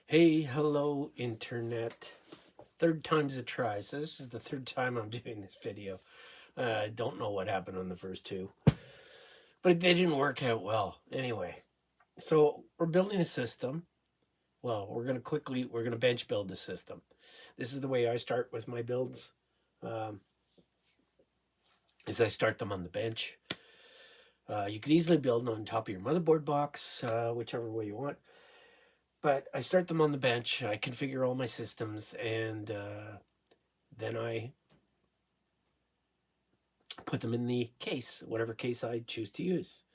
Hey, hello, internet. Third time's a try. So this is the third time I'm doing this video. I don't know what happened on the first two, but they didn't work out well. Anyway, so we're building a system. Well, we're gonna bench build the system. This is the way I start with my builds. Um, is I start them on the bench. You could easily build on top of your motherboard box, whichever way you want. But I start them on the bench. I configure all my systems, and then I put them in the case, whatever case I choose to use.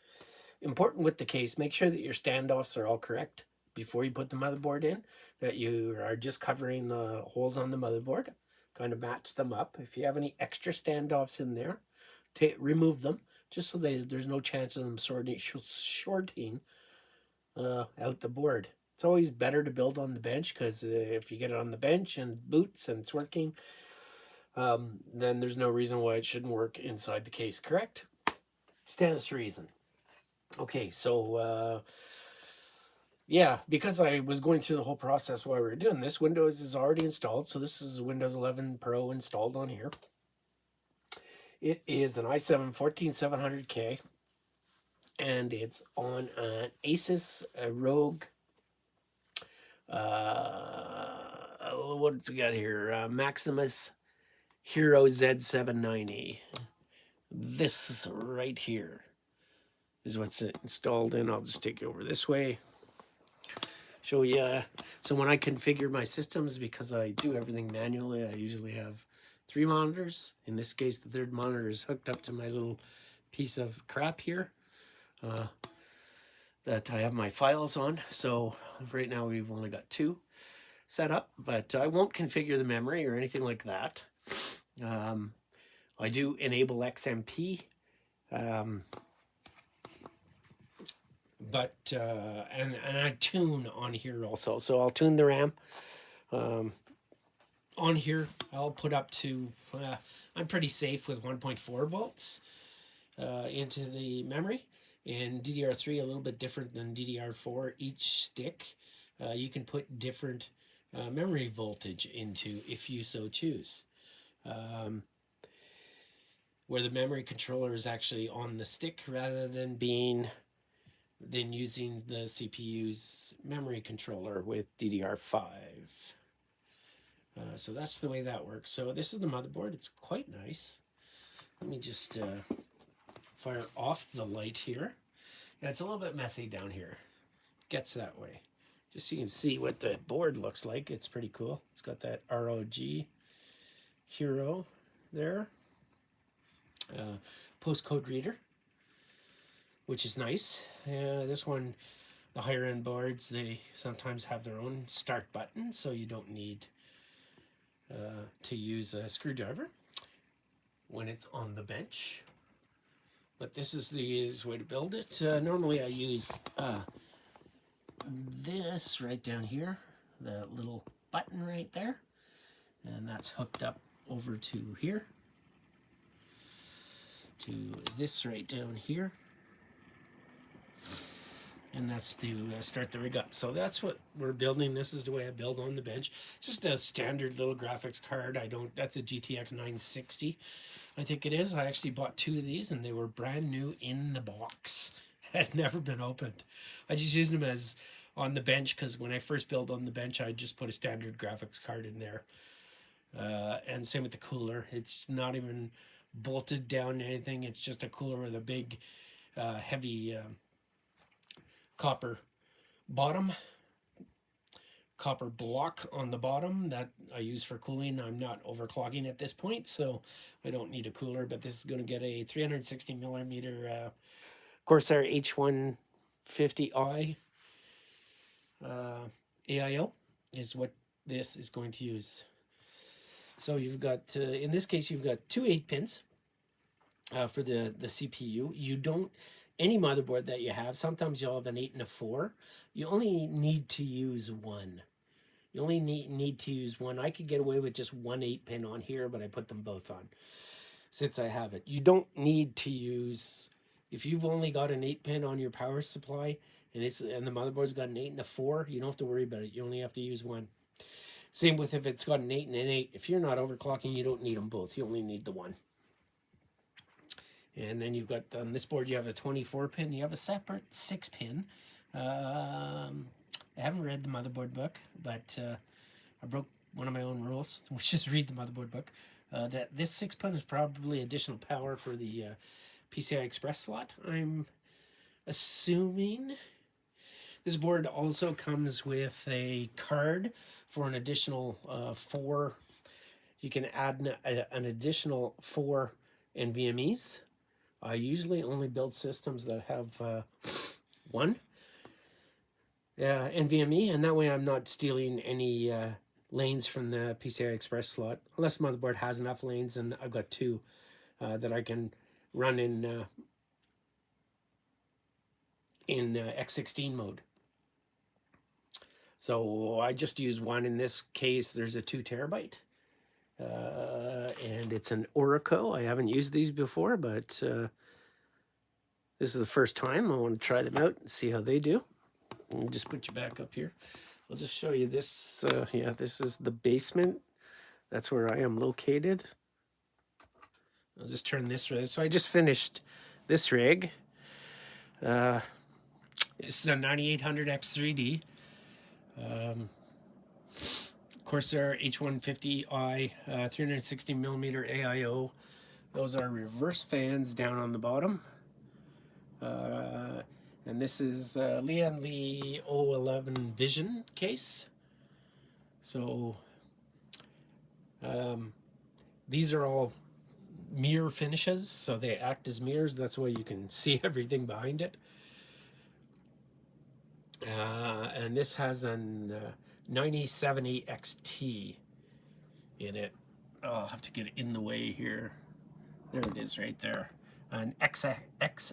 Important with the case, make sure that your standoffs are all correct before you put the motherboard in, that you are just covering the holes on the motherboard, kind of match them up. If you have any extra standoffs in there, remove them, just so there's no chance of them shorting out the board. It's always better to build on the bench because if you get it on the bench and boots and it's working, then there's no reason why it shouldn't work inside the case, correct? Stands to reason. Okay, so yeah, because I was going through the whole process while we were doing this, Windows is already installed. So this is Windows 11 Pro installed on here. It is an i7 14700K, and it's on an Asus ROG. What's we got here? Maximus Hero Z790. This right here is what's installed in. I'll just take you over this way. Show you. So when I configure my systems, because I do everything manually, I usually have 3 monitors. In this case, the third monitor is hooked up to my little piece of crap here that I have my files on. So right now we've only got 2 set up, but I won't configure the memory or anything like that. I do enable XMP. But and I tune on here also, so I'll tune the RAM on here. I'll put up to I'm pretty safe with 1.4 volts into the memory. In DDR3, a little bit different than DDR4. Each stick you can put different memory voltage into if you so choose. Where the memory controller is actually on the stick rather than using the CPU's memory controller with DDR5. So that's the way that works. So this is the motherboard. It's quite nice. Let me just fire off the light here. Yeah, it's a little bit messy down here. Gets that way. Just so you can see what the board looks like. It's pretty cool. It's got that ROG Hero there. Postcode reader, which is nice. This one, the higher end boards, they sometimes have their own start button, so you don't need to use a screwdriver when it's on the bench. But this is the easiest way to build it. Normally I use this right down here, the little button right there, and that's hooked up over to here, to this right down here, and that's to start the rig up. So that's what we're building. This is the way I build on the bench. Just a standard little graphics card. That's a GTX 960, I think it is. I actually bought 2 of these and they were brand new in the box. Had never been opened. I just used them as on the bench because when I first built on the bench, I just put a standard graphics card in there. And same with the cooler. It's not even bolted down to anything. It's just a cooler with a big, heavy copper bottom, copper block on the bottom that I use for cooling. I'm not overclocking at this point, so I don't need a cooler, but this is going to get a 360 millimeter Corsair H150i AIO is what this is going to use. So you've got, in this case, you've got 2 8-pins for the CPU. You don't, any motherboard that you have, sometimes you'll have an 8 and a 4. You only need to use one. You only need to use one. I could get away with just 1 8-pin on here, but I put them both on since I have it. You don't need to use, if you've only got an 8-pin on your power supply, and the motherboard's got an 8 and a 4, you don't have to worry about it. You only have to use one. Same with if it's got an 8 and an 8. If you're not overclocking, you don't need them both. You only need the one. And then you've got, on this board, you have a 24 pin. You have a separate 6 pin. I haven't read the motherboard book, but I broke one of my own rules, which is read the motherboard book. That this 6 pin is probably additional power for the PCI Express slot, I'm assuming. This board also comes with a card for an additional 4. You can add an additional 4 NVMEs. I usually only build systems that have 1 NVMe, and that way I'm not stealing any lanes from the PCI Express slot, unless the motherboard has enough lanes, and I've got 2 that I can run in X16 mode. So I just use 1. In this case, there's a 2 terabyte. And it's an Oracle. I haven't used these before, but this is the first time. I want to try them out and see how they do. I'll just put you back up here. I'll just show you this. Yeah, this is the basement. That's where I am located. I'll just turn this rig. So I just finished this rig. This is a 9800X3D. Corsair H150i 360mm AIO. Those are reverse fans down on the bottom. And this is Lian Li 011 Vision case. So these are all mirror finishes, so they act as mirrors. That's why you can see everything behind it. And this has an 9070 XT in it. Oh, I'll have to get it in the way here. There it is right there. An XFX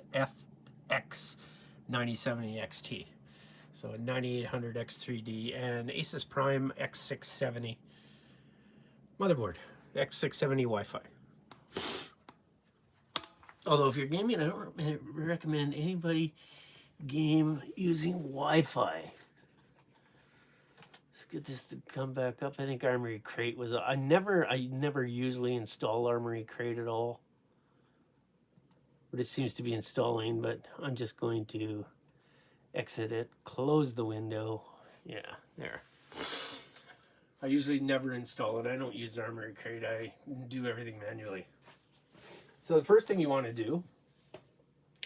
9070 XT. So a 9800 X3D and Asus Prime X670 motherboard. X670 Wi-Fi. Although if you're gaming, I don't recommend anybody game using Wi-Fi. Let's get this to come back up. I think Armory Crate was. I never usually install Armory Crate at all, but it seems to be installing. But I'm just going to exit it, close the window. Yeah, there. I usually never install it. I don't use Armory Crate. I do everything manually. So the first thing you want to do,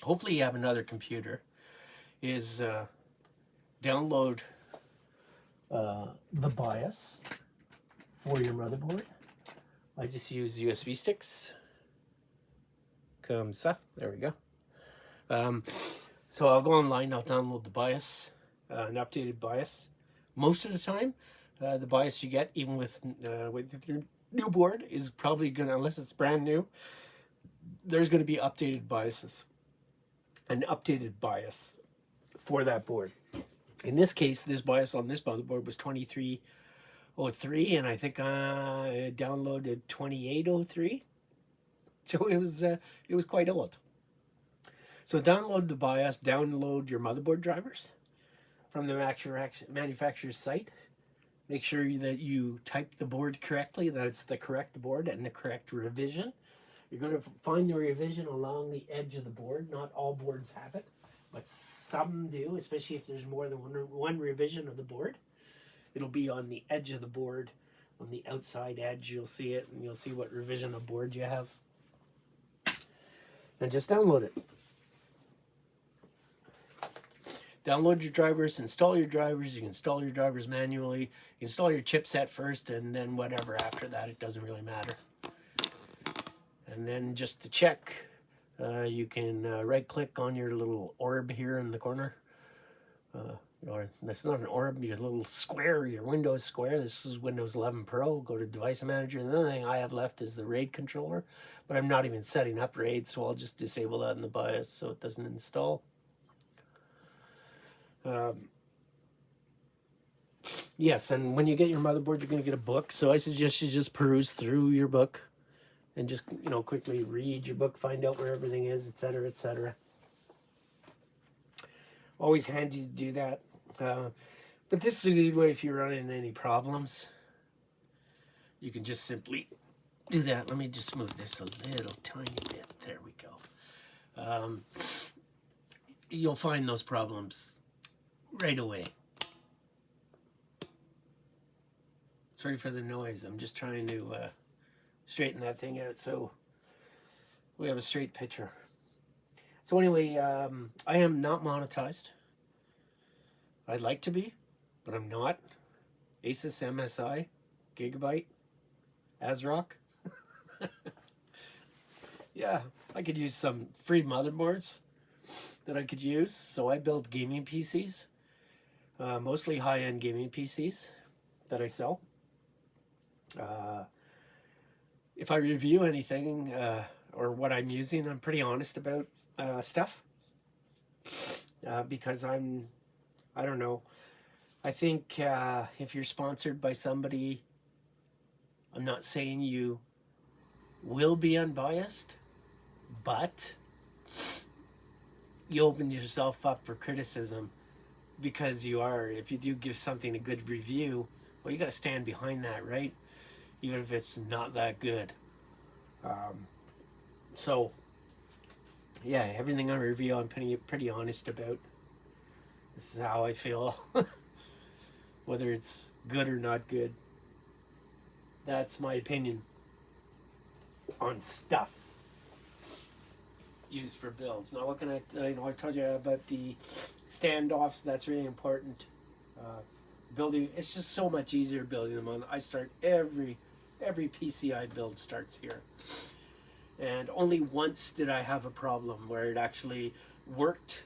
hopefully you have another computer, is download the BIOS for your motherboard. I just use USB sticks. Comme ça. There we go. So I'll go online, I'll download the BIOS, an updated BIOS. Most of the time, the BIOS you get, even with your new board, is probably gonna, unless it's brand new, there's gonna be updated BIOSes. An updated BIOS for that board. In this case, this BIOS on this motherboard was 2303, and I think I downloaded 2803. So it was quite old. So download the BIOS, download your motherboard drivers from the manufacturer's site. Make sure that you type the board correctly, that it's the correct board and the correct revision. You're going to find the revision along the edge of the board. Not all boards have it, but some do, especially if there's more than one revision of the board. It'll be on the edge of the board, on the outside edge. You'll see it, and you'll see what revision of board you have. And just download it. Download your drivers, install your drivers. You can install your drivers manually. You install your chipset first, and then whatever after that, it doesn't really matter. And then just to check, you can right-click on your little orb here in the corner. Or that's not an orb, your little square, your Windows square. This is Windows 11 Pro. Go to Device Manager. And the other thing I have left is the RAID controller, but I'm not even setting up RAID, so I'll just disable that in the BIOS so it doesn't install. Yes, and when you get your motherboard, you're going to get a book. So I suggest you just peruse through your book and just, quickly read your book, find out where everything is, etc., etc. Always handy to do that. But this is a good way if you run into any problems. You can just simply do that. Let me just move this a little tiny bit. There we go. You'll find those problems right away. Sorry for the noise. I'm just trying to straighten that thing out so we have a straight picture. So anyway, I am not monetized. I'd like to be, but I'm not. Asus, MSI, Gigabyte, ASRock. Yeah, I could use some free motherboards that I could use. So I build gaming PCs, mostly high-end gaming PCs that I sell. If I review anything or what I'm using, I'm pretty honest about stuff because I don't know. I think if you're sponsored by somebody, I'm not saying you will be unbiased, but you open yourself up for criticism because you are. If you do give something a good review, well, you got to stand behind that, right? Even if it's not that good. So, yeah, everything I review, I'm pretty honest about. This is how I feel. Whether it's good or not good. That's my opinion on stuff used for builds. Now looking at, I told you about the standoffs. That's really important. Building, it's just so much easier building them on. I start every PC I build starts here. And only once did I have a problem where it actually worked.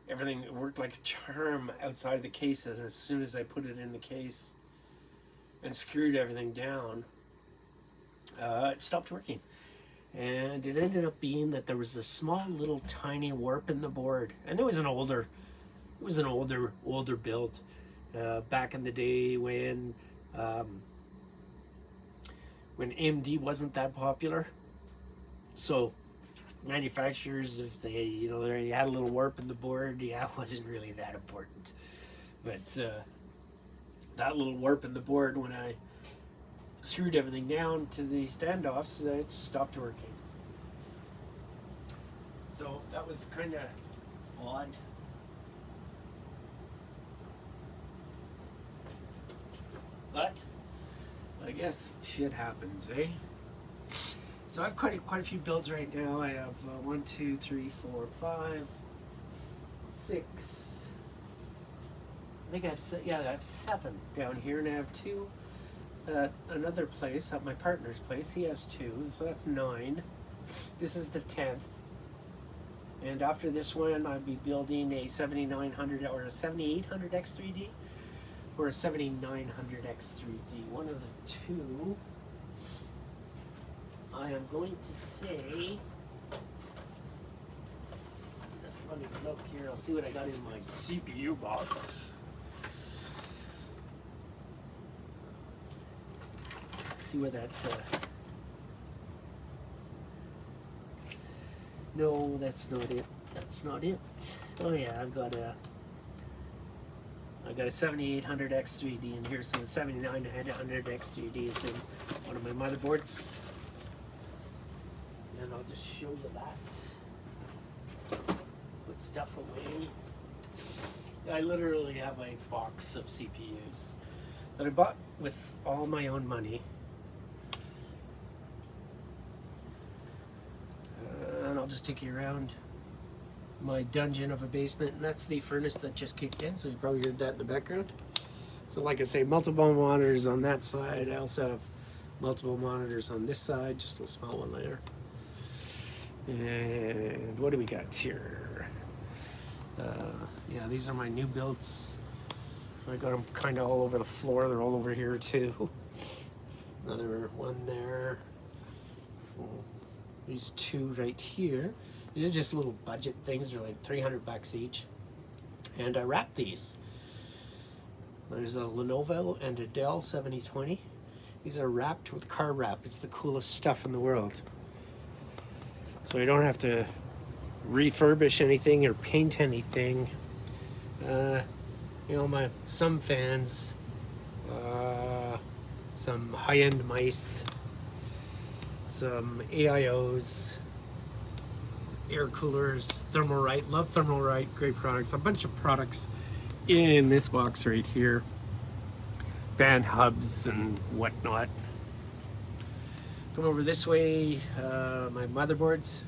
Everything worked like a charm outside the case, and as soon as I put it in the case and screwed everything down, it stopped working. And it ended up being that there was a small little tiny warp in the board, and it was an older build back in the day when AMD wasn't that popular. So manufacturers, if they they had a little warp in the board, yeah, it wasn't really that important. But that little warp in the board, when I screwed everything down to the standoffs, it stopped working. So that was kind of odd. But I guess shit happens, eh? So I've quite a few builds right now. I have 1, 2, 3, 4, 5, 6. I think I have 7 down here, and I have 2 at another place, at my partner's place. He has 2, so that's 9. This is the 10th. And after this one, I'll be building a 7900 or a 7800 X3D or a 7900 X3D. One of the two. I am going to say, just let me look here. I'll see what I got in my CPU box. See where that. No, that's not it. That's not it. Oh yeah, I've got a 7800 X3D in here, so the 7900 X3D is in one of my motherboards. And I'll just show you that. Put stuff away. I literally have a box of CPUs that I bought with all my own money. And I'll just take you around my dungeon of a basement, and that's the furnace that just kicked in, so you probably heard that in the background. So like I say, multiple monitors on that side. I also have multiple monitors on this side, just a small one there. And what do we got here? Yeah, these are my new builds. I got them kind of all over the floor. They're all over here too. Another one there. These 2 right here. These are just little budget things. They're like $300 each. And I wrapped these. There's a Lenovo and a Dell 7020. These are wrapped with car wrap. It's the coolest stuff in the world. So you don't have to refurbish anything or paint anything. You know, some fans, some high-end mice, some AIOs, air coolers, Thermalright. Love Thermalright, great products. A bunch of products in this box right here. Fan hubs and whatnot. Come over this way, my motherboards.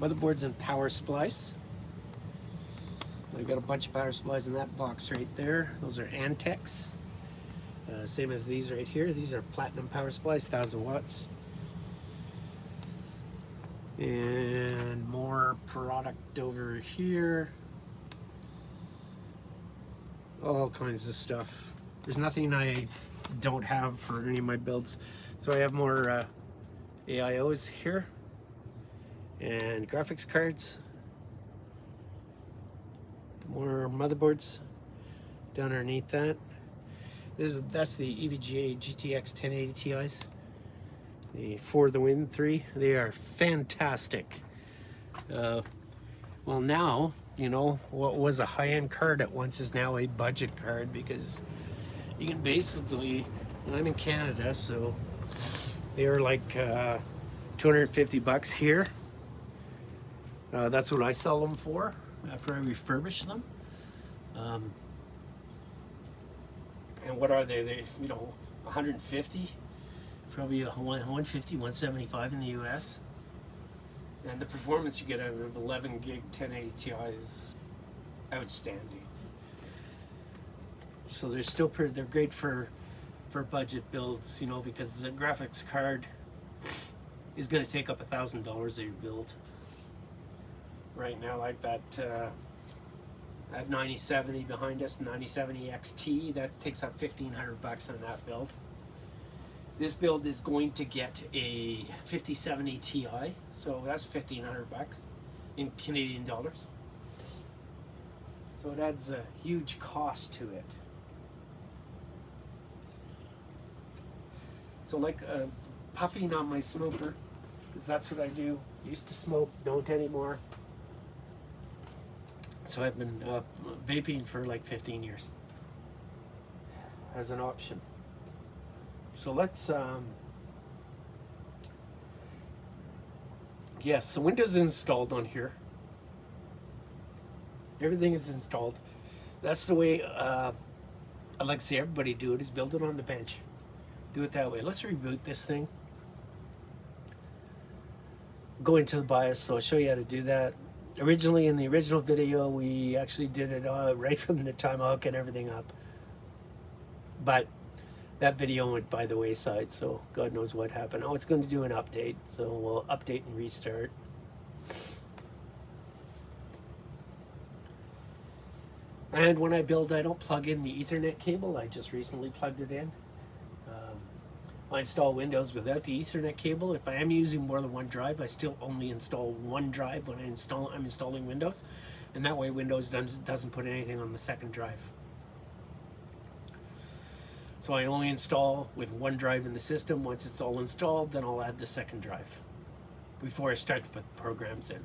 Motherboards and power supplies. I've got a bunch of power supplies in that box right there. Those are Antex. Same as these right here. These are platinum power supplies, 1000 watts. And more product over here. All kinds of stuff. There's nothing I don't have for any of my builds. So I have more AIOs here and graphics cards. More motherboards down underneath that. That's the EVGA GTX 1080 Ti's. The For the Win 3. They are fantastic. Well, now, you know, what was a high-end card at once is now a budget card, because you can basically, and I'm in Canada, so they are like 250 bucks here. That's what I sell them for after I refurbish them. And what are they? They, you know, 150, probably 150, 175 in the US. And the performance you get out of 11 gig 1080 Ti is outstanding. So they're still they're great for budget builds, you know, because the graphics card is going to take up $1,000 of your build. Right now, like that 9070 behind us, 9070 XT, that takes up 1,500 bucks on that build. This build is going to get a 5070 Ti, so that's 1,500 bucks in Canadian dollars. So it adds a huge cost to it. So like puffing on my smoker, because that's what I do. Used to smoke, don't anymore. So I've been vaping for like 15 years as an option. So let's, yes, the Windows is installed on here. Everything is installed. That's the way I like to see everybody do it, is build it on the bench. Do it that way. Let's reboot this thing. Go into the BIOS, so I'll show you how to do that. Originally, in the original video, we actually did it right from the time of hooking everything up. But that video went by the wayside, so God knows what happened. Oh, it's going to do an update, so we'll update and restart. And when I build, I don't plug in the Ethernet cable. I just recently plugged it in. I install Windows without the Ethernet cable. If I am using more than one drive, I still only install one drive when I'm installing Windows, and that way Windows doesn't put anything on the second drive. So I only install with one drive in the system. Once it's all installed, then I'll add the second drive before I start to put programs in.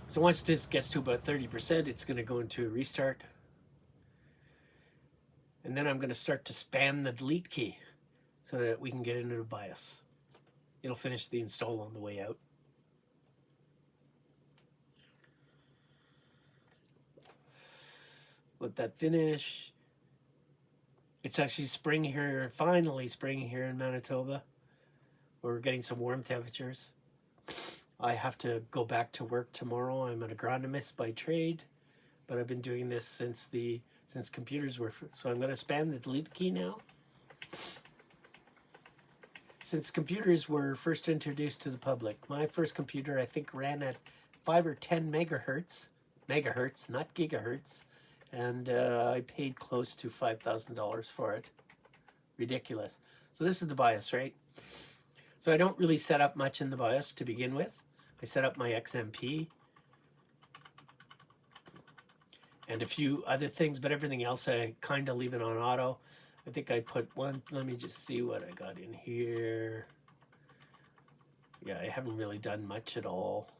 So once this gets to about 30%, it's going to go into a restart. And then I'm going to start to spam the delete key so that we can get into the BIOS. It'll finish the install on the way out. Let that finish. It's actually spring here, finally spring here in Manitoba. We're getting some warm temperatures. I have to go back to work tomorrow. I'm an agronomist by trade, but I've been doing this since computers were, so I'm going to spam the delete key now. Since computers were first introduced to the public, my first computer I think ran at 5 or 10 megahertz, not gigahertz, and I paid close to $5,000 for it. Ridiculous. So this is the BIOS, right? So I don't really set up much in the BIOS to begin with. I set up my XMP and a few other things, but everything else I kind of leave it on auto. I think I put one, let me just see what I got in here. Yeah, I haven't really done much at all.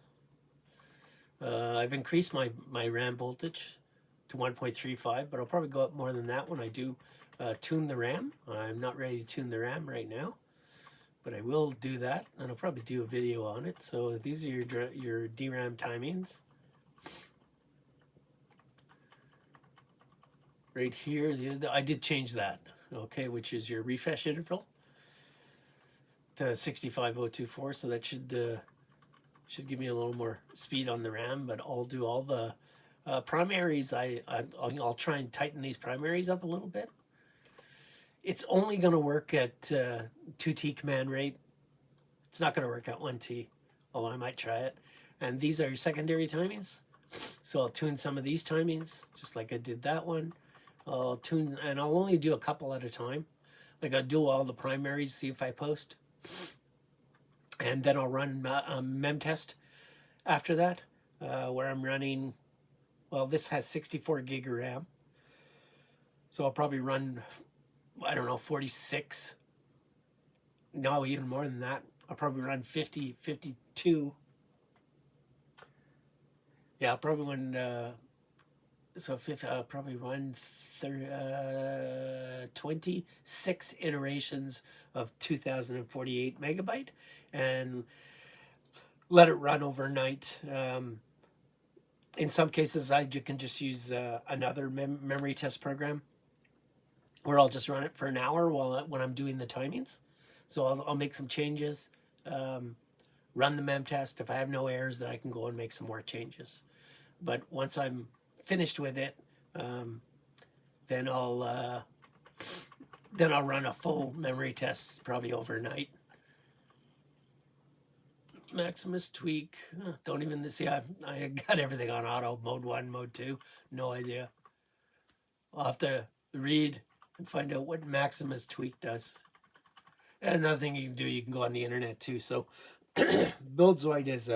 I've increased my RAM voltage to 1.35, but I'll probably go up more than that when I do tune the RAM. I'm not ready to tune the RAM right now, but I will do that, and I'll probably do a video on it. So these are your DRAM timings. Right here, I did change that, okay, which is your refresh interval to 65024, so that should give me a little more speed on the RAM, but I'll do all the primaries. I'll try and tighten these primaries up a little bit. It's only going to work at 2T command rate. It's not going to work at 1T, although I might try it. And these are your secondary timings. So I'll tune some of these timings, just like I did that one. I'll tune, and I'll only do a couple at a time. Like I'll do all the primaries, see if I post. And then I'll run a mem test after that, where I'm running, well, this has 64 gig of RAM. So I'll probably run, I don't know, 46. No, even more than that. I'll probably run 50, 52. Yeah, I'll probably run, I'll probably run 26 iterations of 2048 megabyte and let it run overnight. In some cases, you can just use another memory test program where I'll just run it for an hour when I'm doing the timings. So I'll make some changes, run the mem test. If I have no errors, then I can go and make some more changes. But once I'm finished with it, then I'll run a full memory test probably overnight. Maximus tweak. Don't even see. I got everything on auto. Mode 1, mode 2. No idea. I'll have to read and find out what Maximus tweak does. And another thing you can do, you can go on the internet too. So Buildzoid is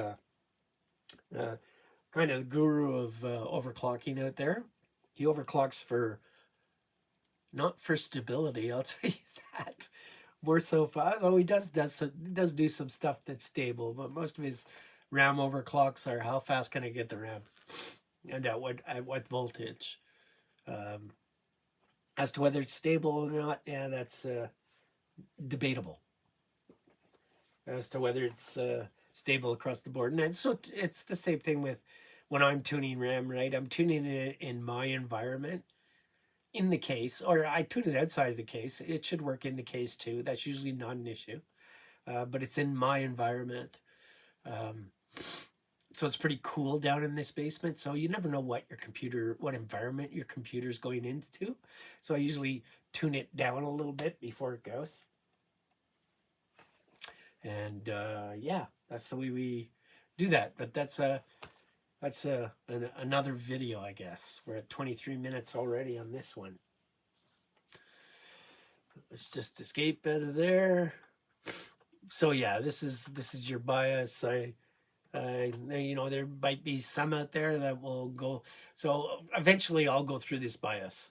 kind of the guru of overclocking out there. He overclocks not for stability, I'll tell you that. More so far, though he does do some stuff that's stable, but most of his RAM overclocks are how fast can I get the RAM, and at what voltage. As to whether it's stable or not, yeah, that's debatable. As to whether it's stable across the board, and so it's the same thing with when I'm tuning RAM. Right, I'm tuning it in my environment. In the case, or I tune it outside of the case. It should work in the case too. That's usually not an issue, but it's in my environment. So it's pretty cool down in this basement. So you never know what environment your computer's going into. So I usually tune it down a little bit before it goes. And yeah, that's the way we do that. But that's another video, I guess. We're at 23 minutes already on this one. Let's just escape out of there. So yeah, this is your BIOS. You know, there might be some out there that will go. So eventually, I'll go through this BIOS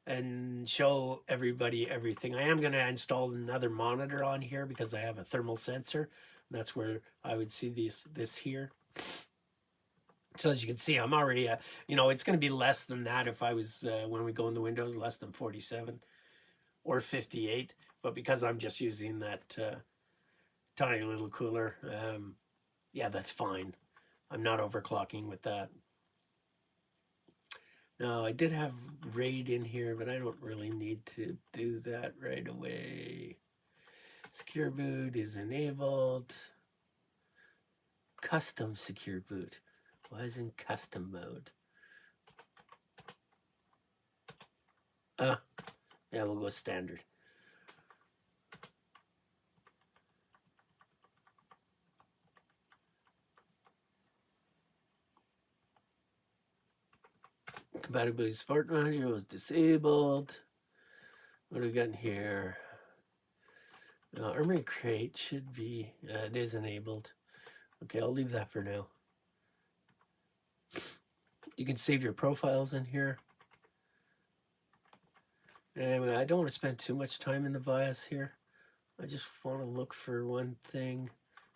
and show everybody everything. I am going to install another monitor on here because I have a thermal sensor. That's where I would see this here. So as you can see, I'm already you know, it's going to be less than that if I was, when we go in the Windows, less than 47 or 58. But because I'm just using that tiny little cooler, yeah, that's fine. I'm not overclocking with that. Now, I did have RAID in here, but I don't really need to do that right away. Secure boot is enabled. Custom secure boot. Why is in custom mode? Yeah, we'll go standard. Compatibility support manager was disabled. What do we got in here? Armory crate should be, it is enabled. Okay, I'll leave that for now. You can save your profiles in here. Anyway, I don't want to spend too much time in the BIOS here. I just want to look for one thing.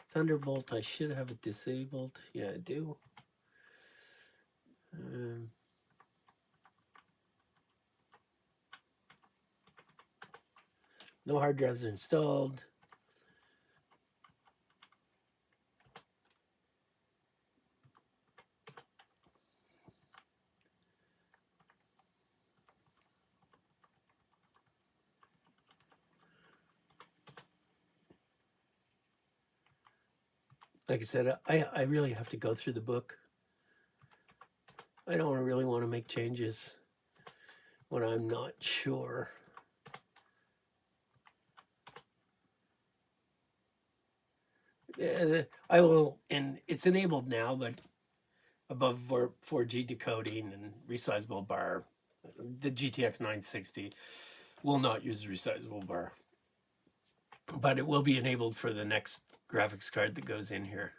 Thunderbolt, I should have it disabled. Yeah, I do. No hard drives are installed. Like I said, I really have to go through the book. I don't really want to make changes when I'm not sure. I will, and it's enabled now, but above 4G decoding and resizable bar, the GTX 960 will not use the resizable bar, but it will be enabled for the next graphics card that goes in here.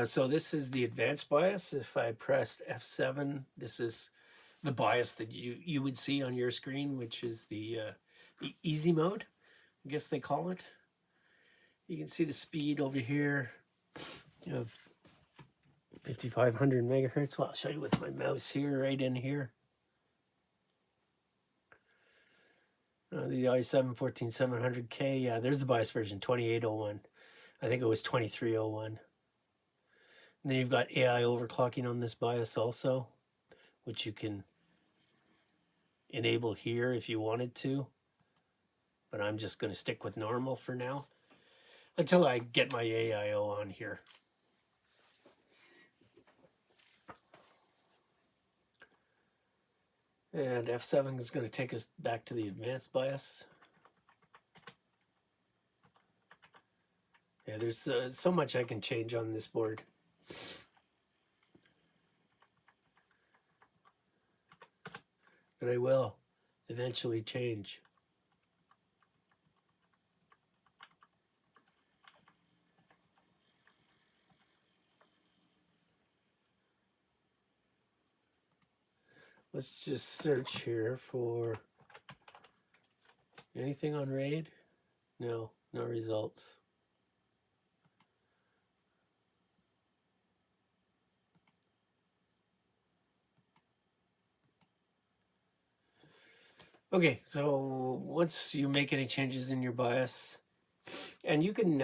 So this is the advanced BIOS. If I pressed F7, this is the BIOS that you would see on your screen, which is the easy mode, I guess they call it. You can see the speed over here. You have 5500 megahertz. Well, I'll show you with my mouse here, right in here. The i7 14700K. Yeah, there's the BIOS version, 2801. I think it was 2301. And then you've got AI overclocking on this BIOS also, which you can enable here if you wanted to. But I'm just going to stick with normal for now until I get my AIO on here. And F7 is going to take us back to the advanced BIOS. Yeah, there's so much I can change on this board. But I will eventually change. Let's just search here for anything on RAID. No results. Okay, so once you make any changes in your BIOS, and you can,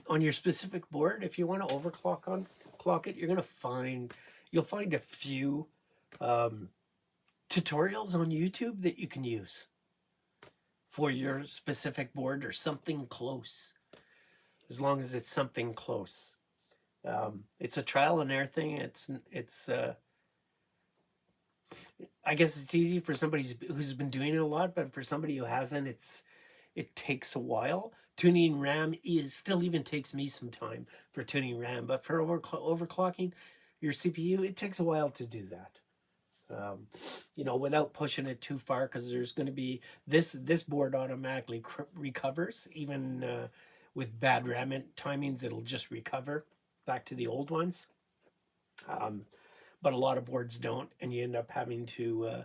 on your specific board, if you want to overclock it, you'll find a few tutorials on YouTube that you can use for your specific board or something close, as long as it's something close. It's a trial and error thing. It's I guess it's easy for somebody who's been doing it a lot, but for somebody who hasn't, it takes a while. Tuning RAM still even takes me some time for tuning RAM, but for overclocking your CPU, it takes a while to do that. Without pushing it too far, because there's going to be this board automatically recovers even with bad RAM timings. It'll just recover back to the old ones. But a lot of boards don't, and you end up having to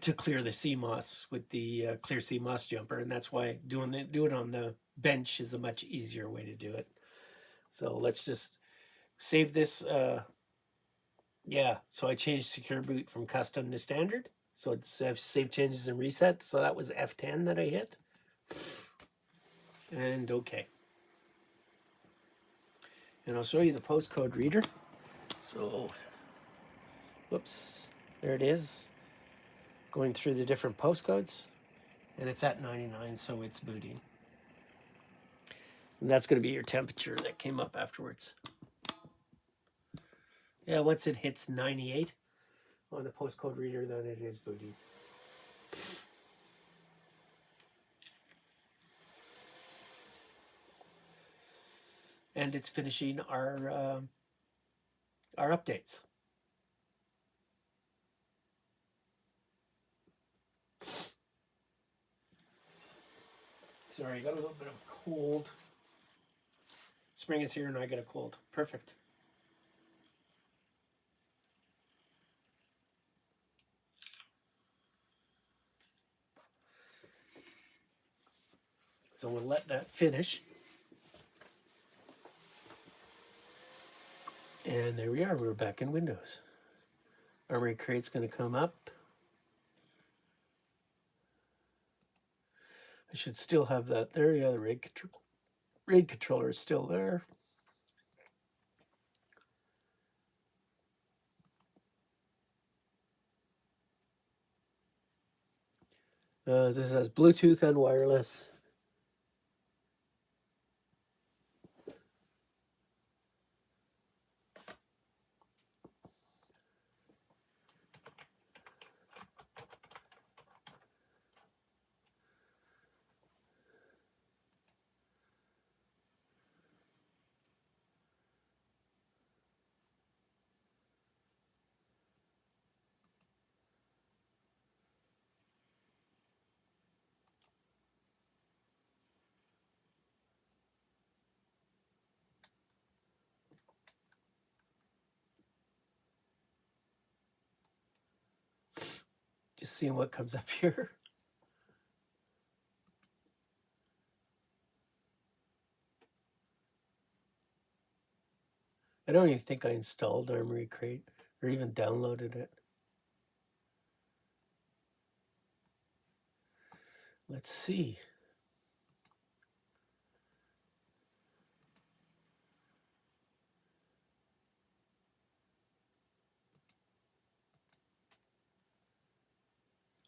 to clear the CMOS with the clear CMOS jumper, and that's why do it on the bench is a much easier way to do it. So let's just save this. Yeah, so I changed Secure Boot from custom to standard. So it's save changes and reset. So that was F10 that I hit. And okay. And I'll show you the postcode reader. So, whoops, there it is. Going through the different postcodes. And it's at 99, so it's booting. And that's going to be your temperature that came up afterwards. Yeah, once it hits 98 on the postcode reader, then it is booting. And it's finishing our updates. Sorry, I got a little bit of a cold. Spring is here and I got a cold. Perfect. So we'll let that finish. And there we are. We're back in Windows. Armory Crate's going to come up. I should still have that there. Yeah, the RAID controller is still there. This has Bluetooth and wireless. Just seeing what comes up here. I don't even think I installed Armory Crate or even downloaded it. Let's see.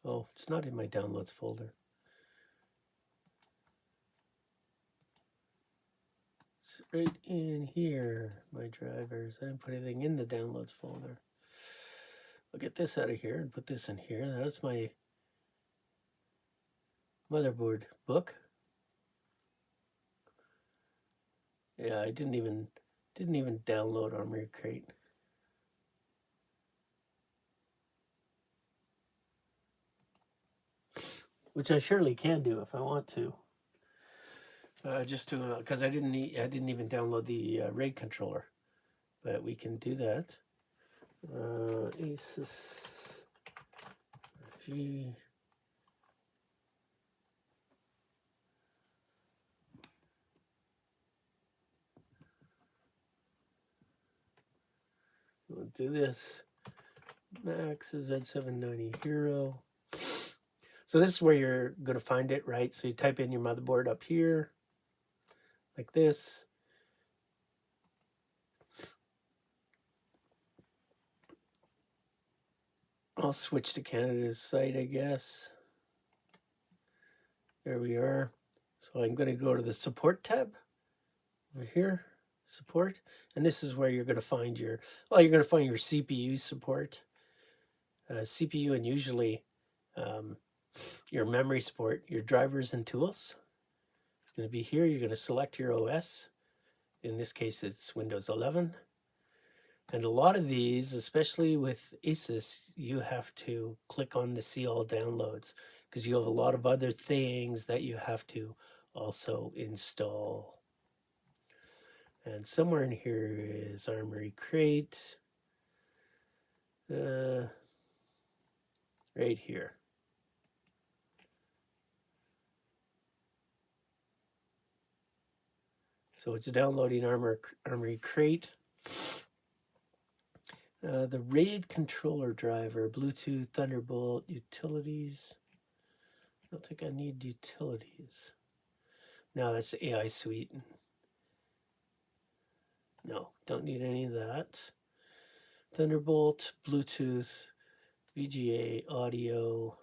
Oh, it's not in my downloads folder. It's right in here, my drivers. I didn't put anything in the downloads folder. I'll get this out of here and put this in here. That's my motherboard book. Yeah, I didn't even download Armory Crate. Which I surely can do if I want to. Just to because I didn't even download the RAID controller, but we can do that. Asus G. We'll do this. Max Z790 Hero. So this is where you're going to find it, right? So you type in your motherboard up here, like this. I'll switch to Canada's site, I guess. There we are. So I'm going to go to the support tab over here, support. And this is where you're going to find your, well, you're going to find your CPU support, CPU, and usually your memory support, your drivers and tools. It's going to be here. You're going to select your OS. In this case, it's Windows 11. And a lot of these, especially with Asus, you have to click on the See All Downloads because you have a lot of other things that you have to also install. And somewhere in here is Armory Crate. Right here. So it's downloading Armory Crate. The RAID controller driver, Bluetooth, Thunderbolt, utilities. I don't think I need utilities. No, that's the AI suite. No, don't need any of that. Thunderbolt, Bluetooth, VGA, audio.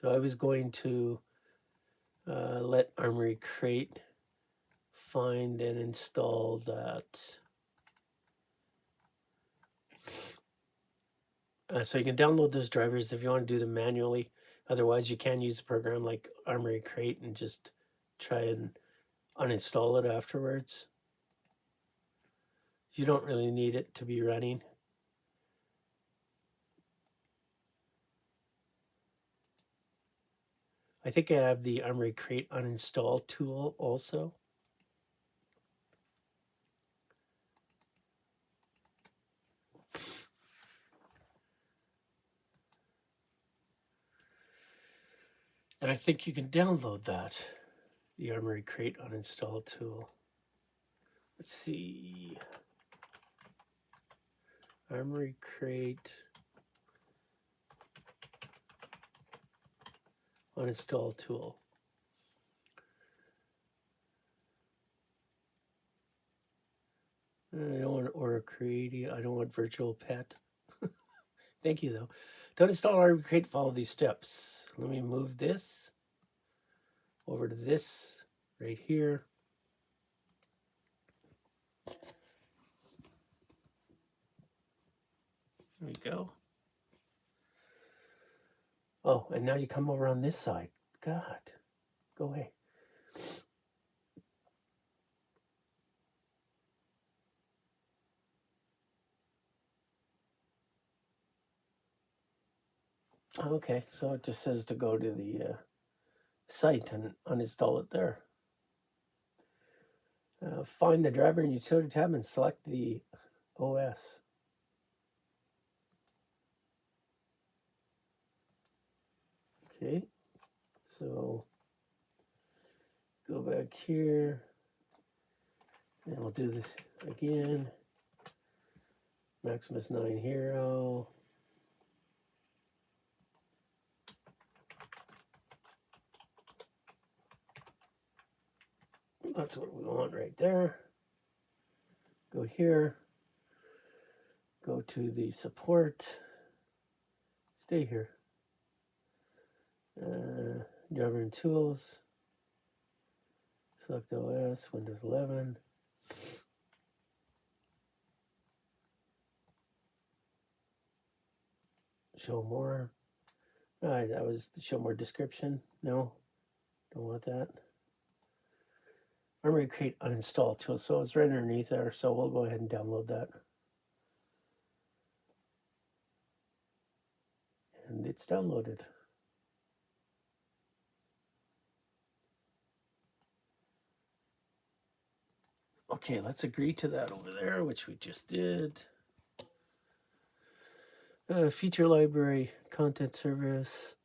So I was going to let Armory Crate find and install that. So you can download those drivers if you want to do them manually. Otherwise, you can use a program like Armory Crate and just try and uninstall it afterwards. You don't really need it to be running. I think I have the Armory Crate uninstall tool also. And I think you can download that, the Armory Crate uninstall tool. Let's see. Armory Crate uninstall tool. I don't want Aura Create. I don't want Virtual Pet. Thank you, though. To install Armory Crate, follow these steps. Let me move this over to this right here. There we go. Oh, and now you come over on this side. God, go away. Okay, so it just says to go to the site and uninstall it there. Find the driver and utility tab and select the OS. Okay, so go back here and we'll do this again. Maximus 9 Hero. That's what we want right there. Go here. Go to the support. Stay here. Driver and tools. Select OS, Windows 11. Show more. Alright, that was to show more description. No, don't want that. Armory Crate uninstall tool. So it's right underneath there. So we'll go ahead and download that. And it's downloaded. Okay, let's agree to that over there, which we just did. Feature library, content service.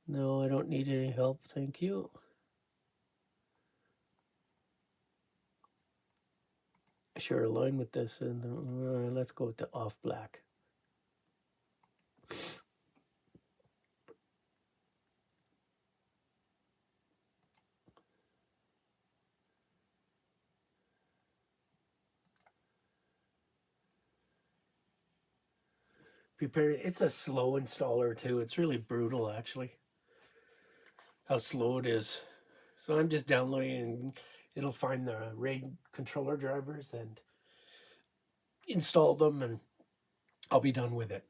No, I don't need any help, thank you. Sure, align with this, and let's go with the off black. Prepare. It's a slow installer too. It's really brutal, actually, how slow it is. So I'm just downloading, and it'll find the RAID controller drivers and install them, and I'll be done with it.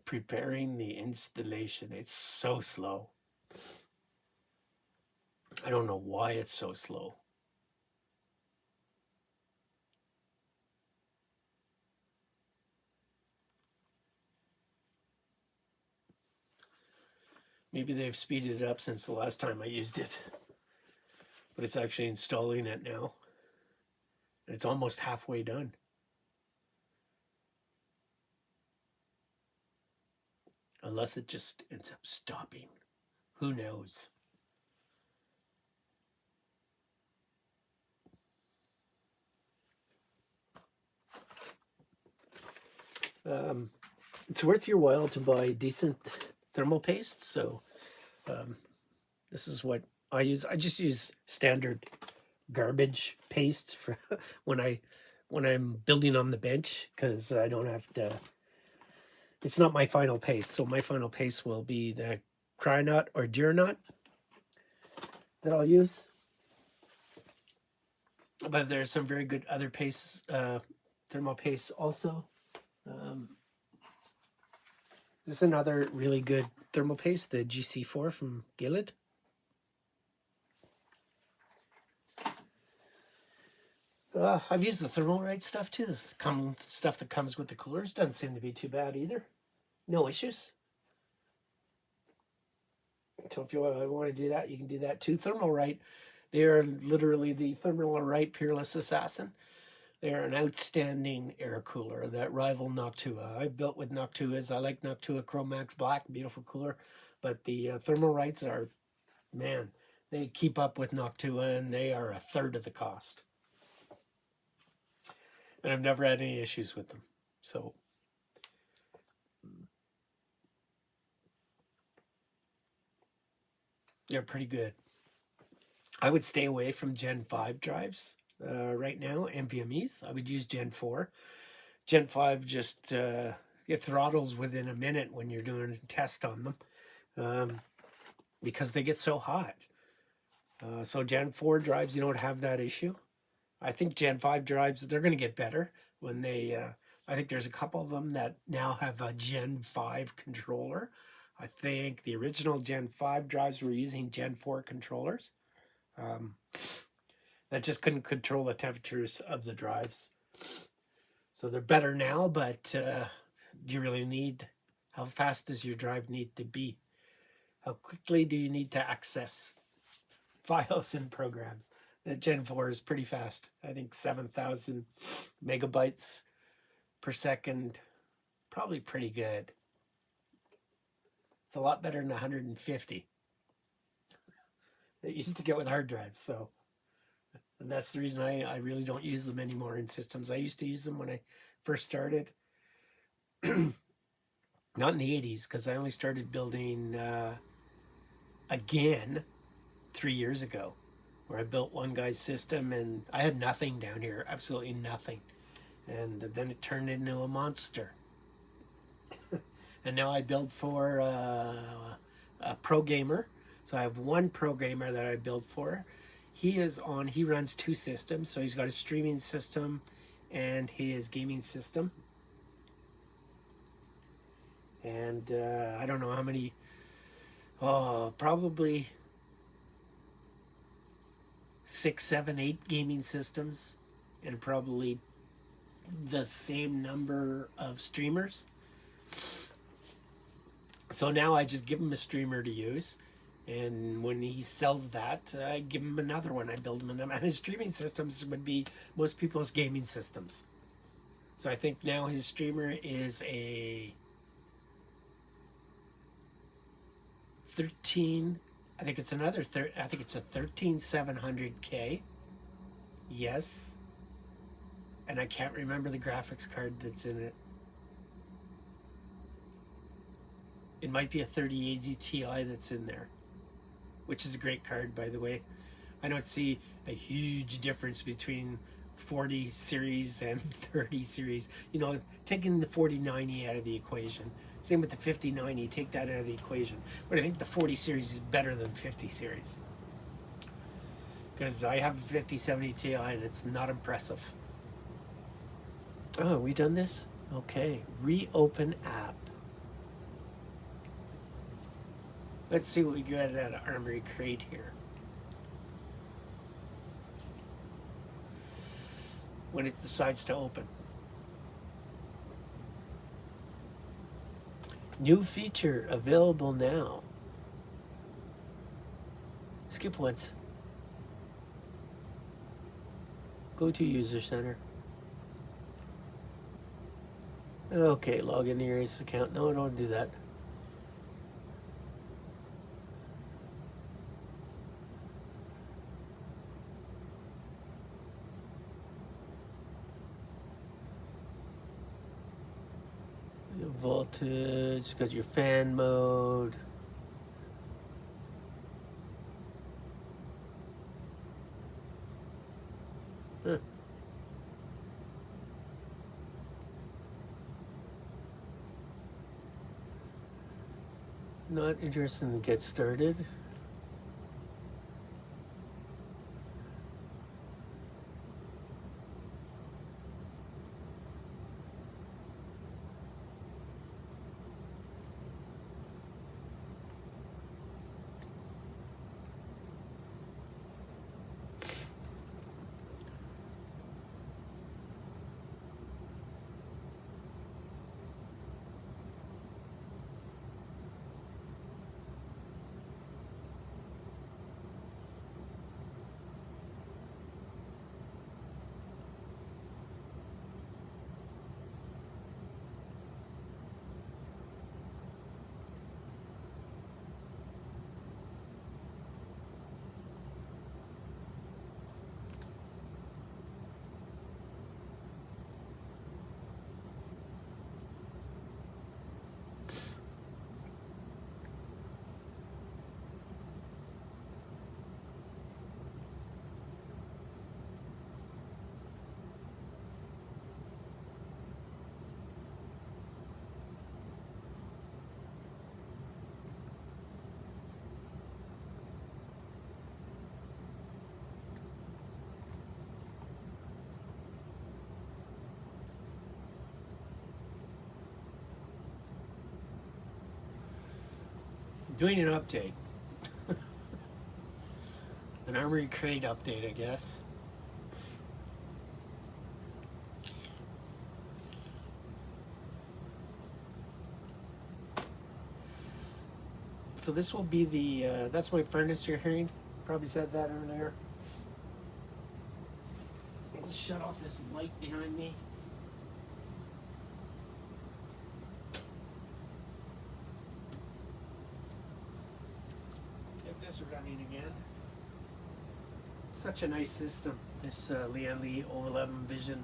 Preparing the installation. It's so slow. I don't know why it's so slow. Maybe they've speeded it up since the last time I used it. But it's actually installing it now. And it's almost halfway done. Unless it just ends up stopping. Who knows? It's worth your while to buy decent thermal paste. So this is what I use. I just use standard garbage paste for when I'm building on the bench, because I don't have to. It's not my final paste, so my final paste will be the Cryonut or Duranut that I'll use. But there's some very good other pastes, thermal pastes also. This is another really good thermal paste, the GC4 from Gillard. I've used the Thermalright stuff too. The stuff that comes with the coolers doesn't seem to be too bad either. No issues. So if you want to do that, you can do that too. Thermalright, they are literally the Thermalright Peerless Assassin. They are an outstanding air cooler that rival Noctua. I built with Noctuas. I like Noctua Chromax Black, beautiful cooler. But the Thermalrights are, man, they keep up with Noctua and they are a third of the cost. And I've never had any issues with them. So they're pretty good. I would stay away from Gen 5 drives right now, NVMEs. I would use Gen 4. Gen 5 just, it throttles within a minute when you're doing a test on them because they get so hot. So Gen 4 drives, you don't have that issue. I think Gen 5 drives, they're going to get better when they, I think there's a couple of them that now have a Gen 5 controller. I think the original Gen 5 drives were using Gen 4 controllers. That just couldn't control the temperatures of the drives. So they're better now, but do you really need, how fast does your drive need to be? How quickly do you need to access files and programs? The Gen 4 is pretty fast. I think 7,000 megabytes per second, probably pretty good. It's a lot better than 150 that you used to get with hard drives. So, and that's the reason I really don't use them anymore in systems. I used to use them when I first started. Not in the 80s, because I only started building again 3 years ago, where I built one guy's system and I had nothing down here, absolutely nothing. And then it turned into a monster. And now I build for a pro gamer. So I have one pro gamer that I build for. He runs two systems. So he's got a streaming system and his gaming system. And I don't know how many, probably 6, 7, 8 gaming systems, and probably the same number of streamers. So now I just give him a streamer to use, and when he sells that, I give him another one. I build him another. And his streaming systems would be most people's gaming systems. So I think now his streamer is a 13. I think it's another. I think it's a 13700K. Yes. And I can't remember the graphics card that's in it. It might be a 3080 Ti that's in there, which is a great card, by the way. I don't see a huge difference between 40 series and 30 series. You know, taking the 4090 out of the equation. Same with the 5090, take that out of the equation. But I think the 40 series is better than 50 series. Because I have a 5070 Ti and it's not impressive. Oh, we done this? Okay, reopen app. Let's see what we get at Armory Crate here. When it decides to open. New feature available now. Skip once. Go to User Center. Okay, log into your Ace account. No, don't do that. Voltage, got your fan mode. Huh. Not interested in get started. Doing an update. An Armory Crate update, I guess. So this will be the, that's my furnace you're hearing. Probably said that earlier. I'll shut off this light behind me. Get this running again. Such a nice system, this Lian Li 011 Vision.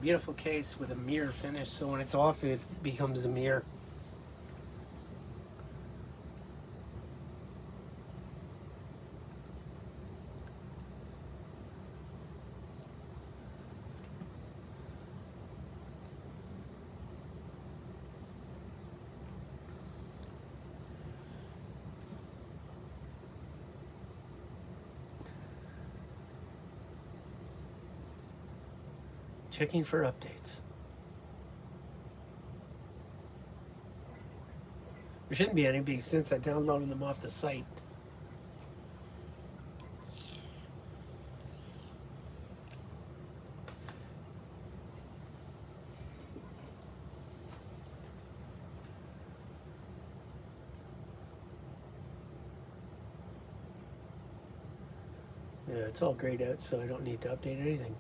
Beautiful case with a mirror finish, so when it's off it becomes a mirror. Checking for updates. There shouldn't be any since I downloaded them off the site. Yeah, it's all grayed out, so I don't need to update anything.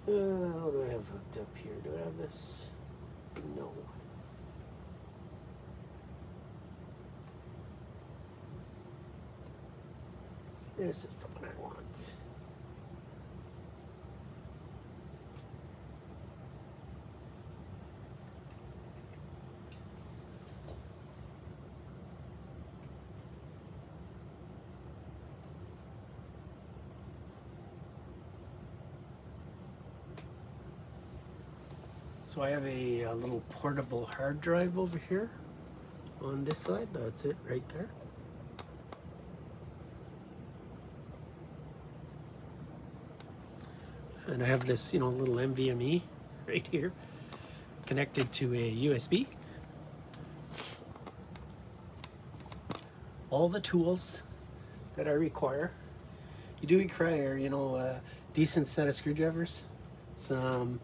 What do I have hooked up here? Do I have this? No. This is the one I want. So I have a little portable hard drive over here on this side. That's it right there. And I have this, little NVMe right here connected to a USB. All the tools that I require. You do require, a decent set of screwdrivers. Some,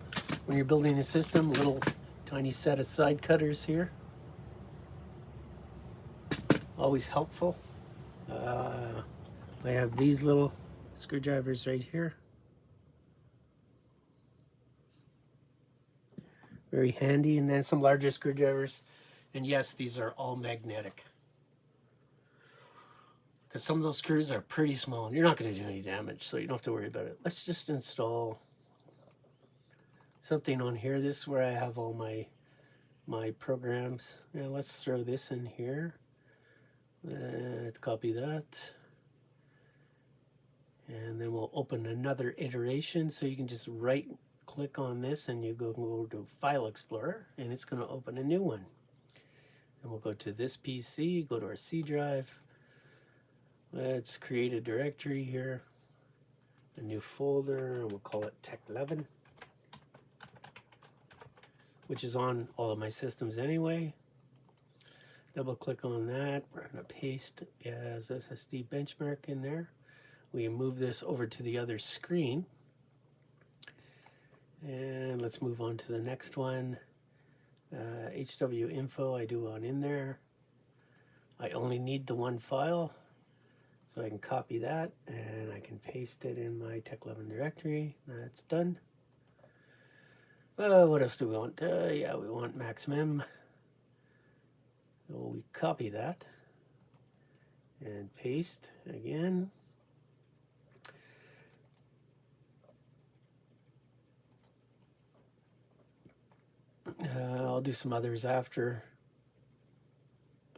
when you're building a system, little tiny set of side cutters here. Always helpful. I have these little screwdrivers right here. Very handy, and then some larger screwdrivers. And yes, these are all magnetic. Because some of those screws are pretty small, and you're not going to do any damage, so you don't have to worry about it. Let's just install something on here. This is where I have all my programs. Now let's throw this in here. Let's copy that. And then we'll open another iteration, so you can just right click on this and you go to File Explorer, and it's going to open a new one. And we'll go to this PC, go to our C drive. Let's create a directory here, a new folder, and we'll call it Tech11, which is on all of my systems anyway. Double click on that. We're going to paste as SSD benchmark in there. We move this over to the other screen. And let's move on to the next one. HW info I do on in there. I only need the one file, so I can copy that and I can paste it in my Tech11 directory. That's done. What else do we want? Yeah, we want maximum. So we copy that and paste again. I'll do some others after.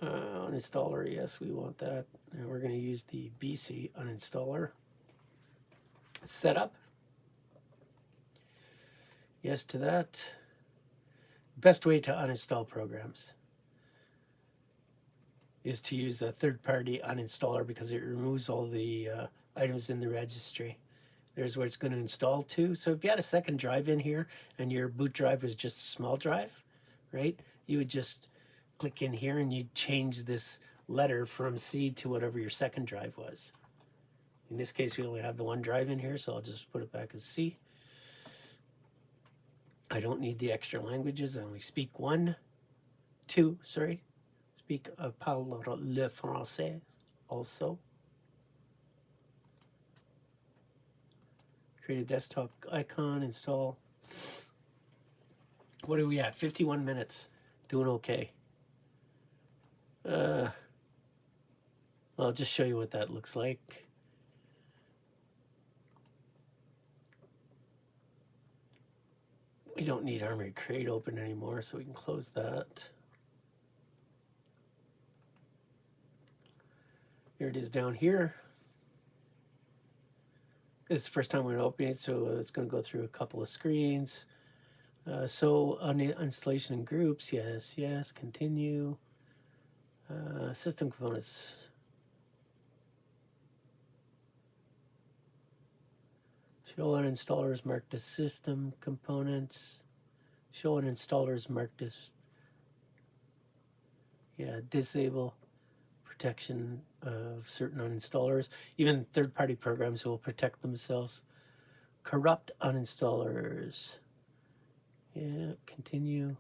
Uninstaller, yes, we want that. And we're going to use the BC uninstaller. Setup. Yes to that. Best way to uninstall programs. is to use a third-party uninstaller because it removes all the items in the registry. There's where it's going to install to. So if you had a second drive in here and your boot drive was just a small drive, right, you would just click in here and you'd change this letter from C to whatever your second drive was. In this case, we only have the one drive in here, so I'll just put it back as C. I don't need the extra languages. I only speak speak parle le français also. Create a desktop icon, install. What are we at? 51 minutes. Doing okay. I'll just show you what that looks like. We don't need Armory Crate open anymore, so we can close that. Here it is down here. This is the first time we're going to open it, so it's going to go through a couple of screens. So on the installation in groups, yes, continue. System components. Show uninstallers marked as system components. Show uninstallers marked as, disable protection of certain uninstallers. Even third-party programs will protect themselves. Corrupt uninstallers. Yeah, continue,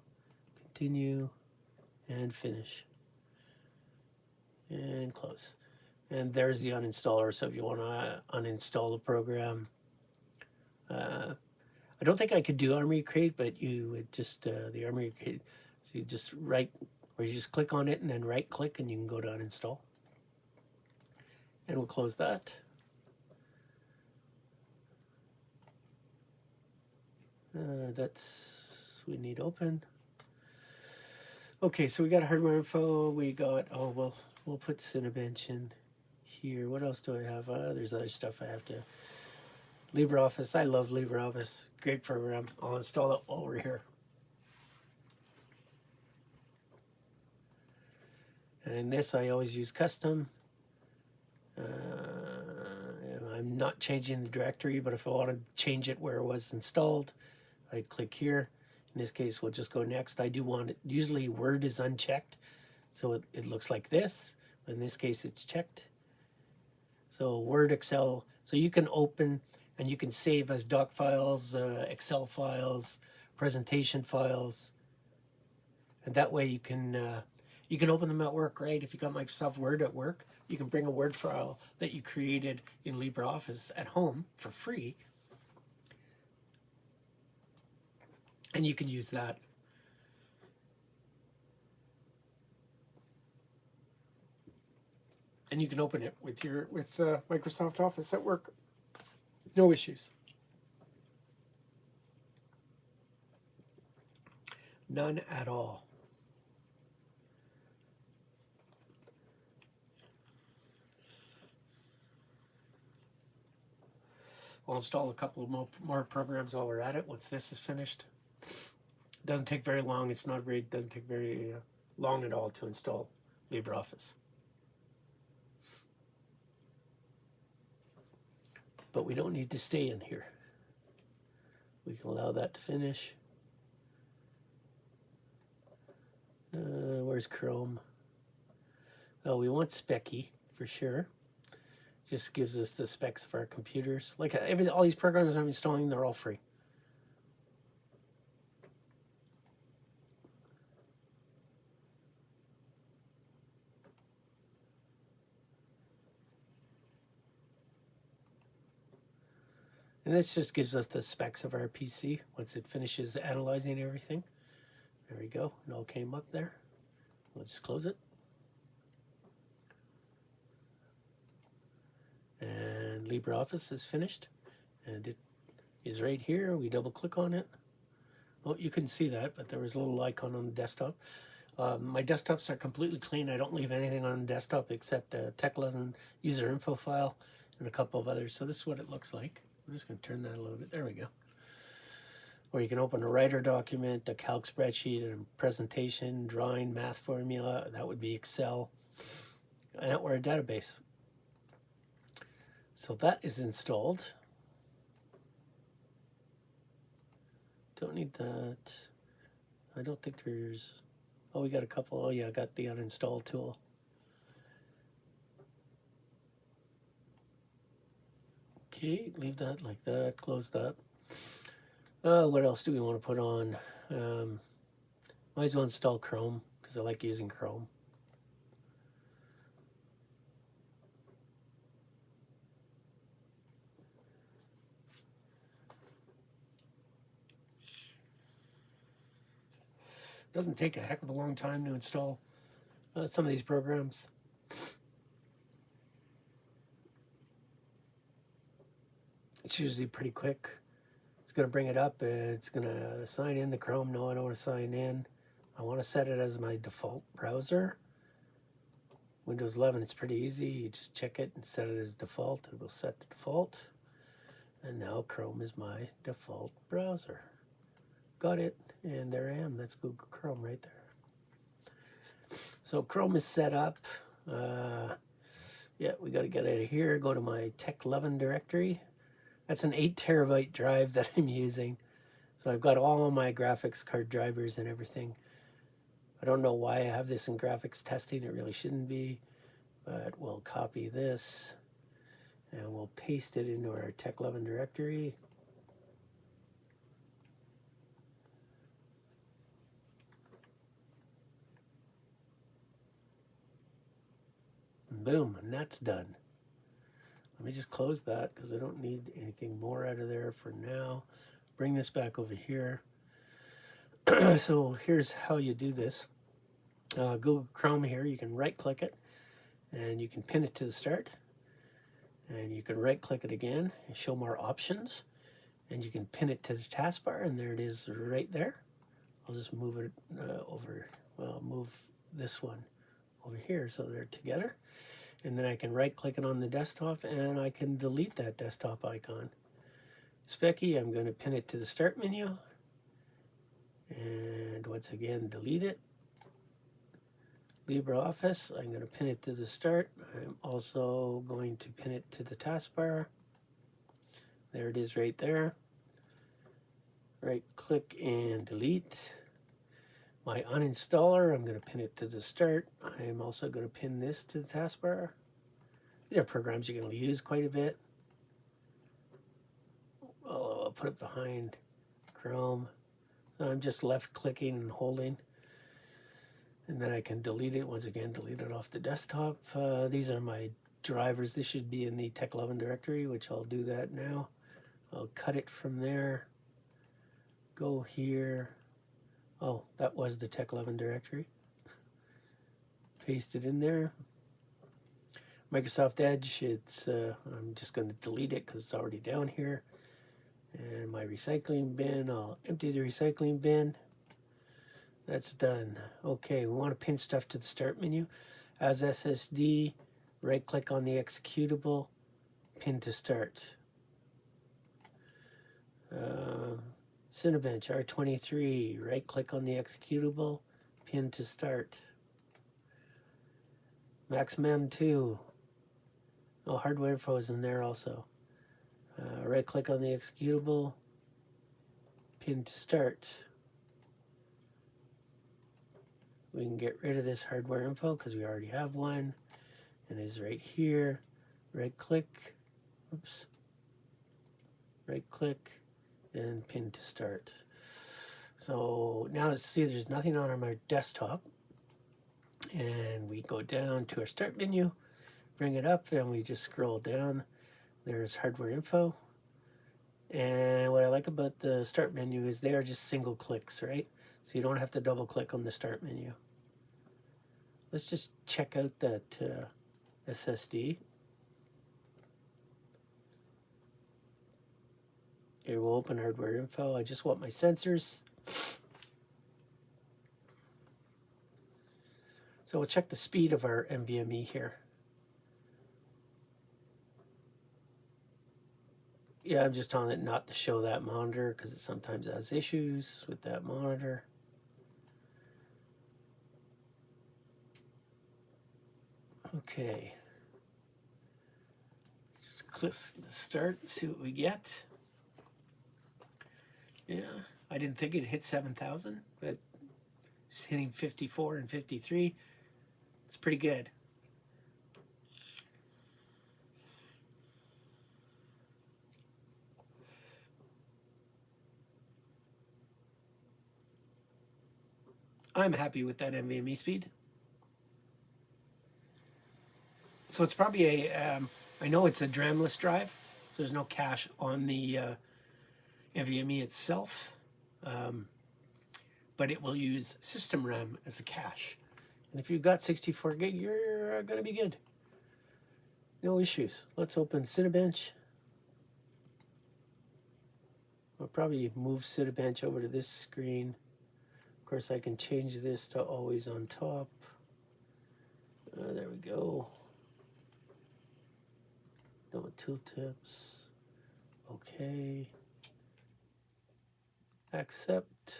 and finish. And close. And there's the uninstaller, so if you want to uninstall a program, I don't think I could do Armory Crate, but you would just, the Armory Crate, so you just you just click on it and then right click and you can go to uninstall. And we'll close that. We need open. Okay, so we got hardware info, we got, we'll put Cinebench in here. What else do I have? There's other stuff I have to, LibreOffice, I love LibreOffice, great program. I'll install it while we're here. And this I always use custom. I'm not changing the directory, but if I want to change it where it was installed, I click here. In this case, we'll just go next. I do want it, usually Word is unchecked, so it looks like this. But in this case, it's checked. So Word, Excel, so you can open and you can save as doc files, Excel files, presentation files. And that way you can open them at work, right? If you got Microsoft Word at work, you can bring a Word file that you created in LibreOffice at home for free. And you can use that. And you can open it with Microsoft Office at work. No issues. None at all. We'll install a couple of more programs while we're at it once this is finished. It doesn't take very long. It doesn't take very long at all to install LibreOffice. But we don't need to stay in here. We can allow that to finish. Where's Chrome? Oh, we want Specky for sure. Just gives us the specs of our computers. Like all these programs I'm installing, they're all free. And this just gives us the specs of our PC once it finishes analyzing everything. There we go. It all came up there. We'll just close it. And LibreOffice is finished. And it is right here. We double click on it. Oh, you couldn't see that, but there was a little icon on the desktop. My desktops are completely clean. I don't leave anything on the desktop except a TechLesson user info file and a couple of others. So this is what it looks like. I'm just going to turn that a little bit. There we go. Or you can open a writer document, a calc spreadsheet, a presentation, drawing, math formula. That would be Excel. a network database. So that is installed. Don't need that. I don't think there's, oh, we got a couple. Oh yeah, I got the uninstall tool. Okay, leave that like that, close that. What else do we want to put on? Might as well install Chrome because I like using Chrome. Doesn't take a heck of a long time to install some of these programs. It's usually pretty quick. It's going to bring it up. It's going to sign in to Chrome. No, I don't want to sign in. I want to set it as my default browser. Windows 11, it's pretty easy. You just check it and set it as default. It will set the default. And now Chrome is my default browser. Got it. And there I am. That's Google Chrome right there. So Chrome is set up. Yeah, we got to get out of here. Go to my Tech11 directory. That's an 8 terabyte drive that I'm using. So I've got all my graphics card drivers and everything. I don't know why I have this in graphics testing. It really shouldn't be. But we'll copy this and we'll paste it into our Tech11 directory. And boom, and that's done. Let me just close that because I don't need anything more out of there for now. Bring this back over here. So here's how you do this. Google Chrome here, you can right click it and you can pin it to the start. And you can right click it again and show more options. And you can pin it to the taskbar and there it is right there. I'll just move it over, well, move this one over here so they're together. And then I can right click it on the desktop and I can delete that desktop icon. Specky, I'm going to pin it to the start menu. And once again, delete it. LibreOffice, I'm going to pin it to the start. I'm also going to pin it to the taskbar. There it is right there. Right click and delete. My uninstaller, I'm going to pin it to the start. I'm also going to pin this to the taskbar. These are programs you're going to use quite a bit. I'll put it behind Chrome. So I'm just left clicking and holding. And then I can delete it. Once again, delete it off the desktop. These are my drivers. This should be in the Tech11 directory, which I'll do that now. I'll cut it from there. Go here. Oh, that was the Tech11 directory. Paste it in there. Microsoft Edge, it's I'm just going to delete it because it's already down here. And my recycling bin, I'll empty the recycling bin. That's done. Okay, we want to pin stuff to the start menu. As SSD, right click on the executable, pin to start. Cinebench R23, right click on the executable, pin to start. MaxMem2, oh, hardware info is in there also. Right click on the executable, pin to start. We can get rid of this hardware info because we already have one. And it is right here. Right click, oops. Right click and pin to start. So now let's see there's nothing on our desktop. And we go down to our start menu, bring it up, and we just scroll down. There's hardware info. And what I like about the start menu is they are just single clicks, right? So you don't have to double click on the start menu. Let's just check out that SSD. Here we'll open hardware info. I just want my sensors. So we'll check the speed of our NVMe here. Yeah, I'm just telling it not to show that monitor because it sometimes has issues with that monitor. Okay. Let's click the start, see what we get. Yeah, I didn't think it'd hit 7,000, but it's hitting 54 and 53. It's pretty good. I'm happy with that NVMe speed. So it's probably a, I know it's a DRAM-less drive, so there's no cache on the NVMe itself, but it will use system RAM as a cache. And if you've got 64 gig, you're going to be good. No issues. Let's open Cinebench. I'll probably move Cinebench over to this screen. Of course, I can change this to always on top. There we go. No tooltips. Okay. Accept.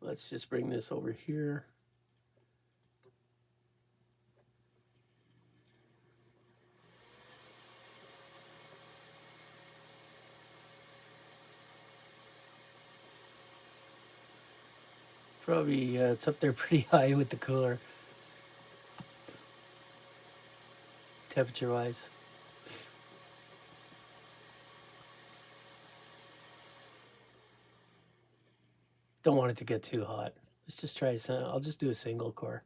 Let's just bring this over here. Probably it's up there pretty high with the cooler, temperature wise. Don't want it to get too hot. Let's just try some. I'll just do a single core.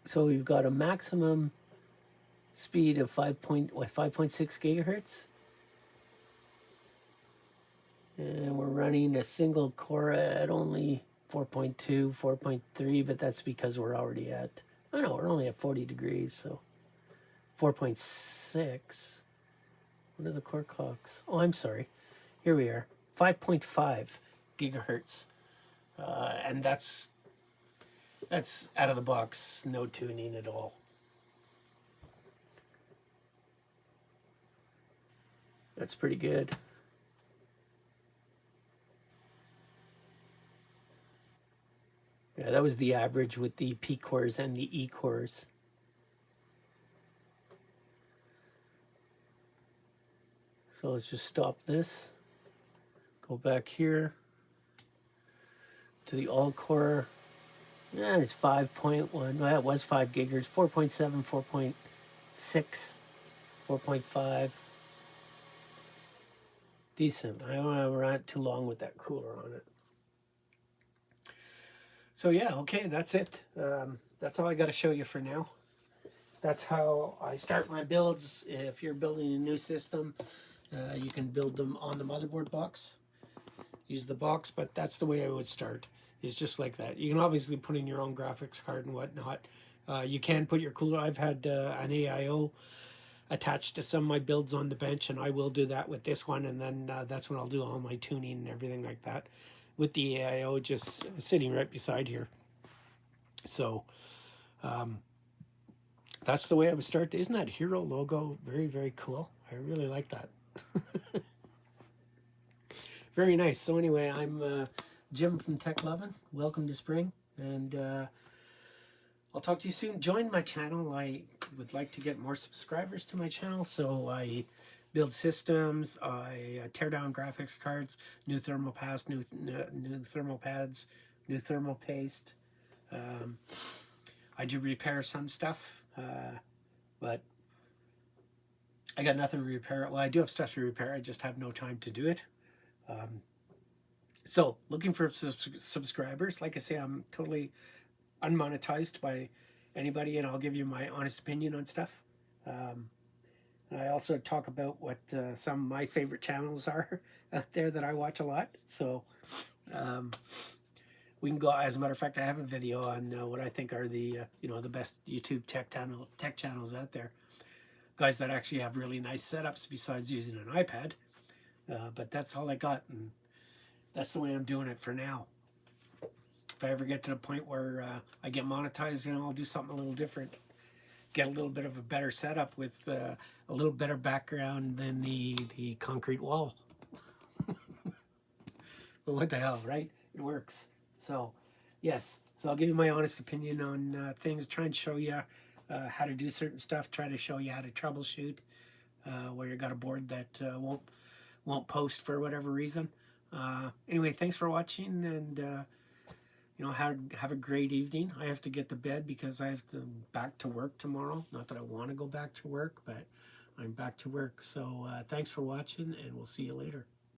So we've got a maximum speed of 5.6 gigahertz. And we're running a single core at only 4.2, 4.3, but that's because we're already at, I know, we're only at 40 degrees, so 4.6. What are the core clocks? Oh, I'm sorry. Here we are, 5.5 gigahertz. And that's out of the box, no tuning at all. That's pretty good. Yeah, that was the average with the P cores and the E cores. So let's just stop this. Go back here to the all core. Yeah, it's 5.1. Well, it was 5 gigahertz. 4.7, 4.6, 4.5. Decent. I don't want to run too long with that cooler on it. So yeah, okay, that's it. That's all I got to show you for now. That's how I start my builds. If you're building a new system, you can build them on the motherboard box. Use the box, but that's the way I would start. Is just like that. You can obviously put in your own graphics card and whatnot. You can put your cooler. I've had an AIO attached to some of my builds on the bench, and I will do that with this one, and then that's when I'll do all my tuning and everything like that with the AIO just sitting right beside here. So that's the way I would start. Isn't that Hero logo very, very cool? I really like that. Very nice. So anyway, I'm Jim from Tech Lovin'. Welcome to spring, and I'll talk to you soon. Join my channel. I would like to get more subscribers to my channel, so I build systems, I tear down graphics cards, new thermal pads, new thermal pads, new thermal paste. I do repair some stuff, but I got nothing to repair. Well, I do have stuff to repair. I just have no time to do it. So looking for subscribers. Like I say, I'm totally unmonetized by anybody, and I'll give you my honest opinion on stuff. I also talk about what some of my favorite channels are out there that I watch a lot. So we can go. As a matter of fact, I have a video on what I think are the the best YouTube tech channels out there. Guys that actually have really nice setups besides using an iPad. But that's all I got, and that's the way I'm doing it for now. If I ever get to the point where I get monetized, I'll do something a little different. get a little bit of a better setup with a little better background than the concrete wall. But what the hell, right? It works. So, yes. So I'll give you my honest opinion on things. Try and show you how to do certain stuff. Try to show you how to troubleshoot where you got a board that won't post for whatever reason. Anyway, thanks for watching, and have a great evening. I have to get to bed because I have to back to work tomorrow. Not that I want to go back to work, but I'm back to work. So thanks for watching, and we'll see you later.